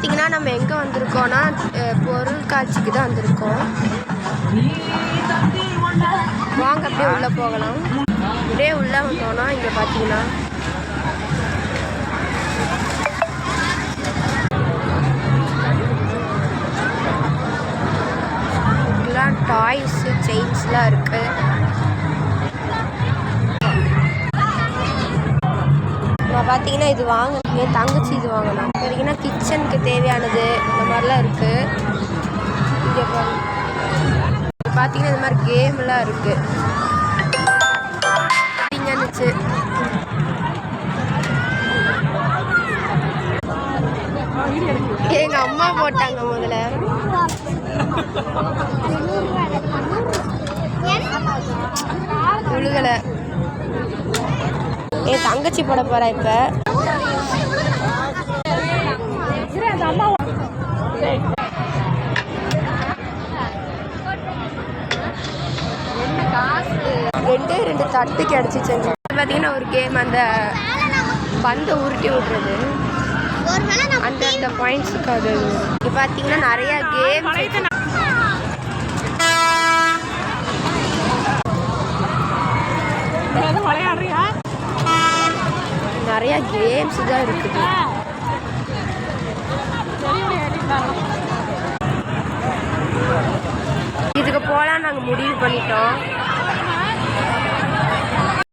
பார்த்தீங்கன்னா நம்ம எங்கே வந்திருக்கோம்னா பொருள் காட்சிக்கு தான் வந்திருக்கோம். வாங்க அப்படியே உள்ளே போகலாம். அப்படியே உள்ளே வந்தோன்னா இங்கே பார்த்தீங்கன்னா இதெல்லாம் டாய்ஸு செயின்ஸ்லாம் இருக்குது. பார்த்தீங்கன்னா இது வாங்க, என் தங்கச்சி இது வாங்கலாம். பார்த்தீங்கன்னா கிச்சனுக்கு தேவையானது இந்த மாதிரிலாம் இருக்குது. இங்கே பார்த்தீங்கன்னா இந்த மாதிரி கேம்லாம் இருக்குது. இருந்துச்சு எங்கள் அம்மா போட்டாங்க முதல்ல. உழுகலை. என் தங்கச்சி போட போகிறா இப்போ. ரெண்டு தட்டு கிடச்சிச்சு. பார்த்தீங்கன்னா ஒரு கேம், அந்த பந்தை உருட்டி விட்றது, அந்த பாயிண்ட்ஸுக்கு அது. இப்போ பார்த்தீங்கன்னா நிறையா கேம், நிறையா கேம்ஸ் தான் இருக்குது. இதுக்கு போகலாம் நாங்கள் முடிவு பண்ணிட்டோம்.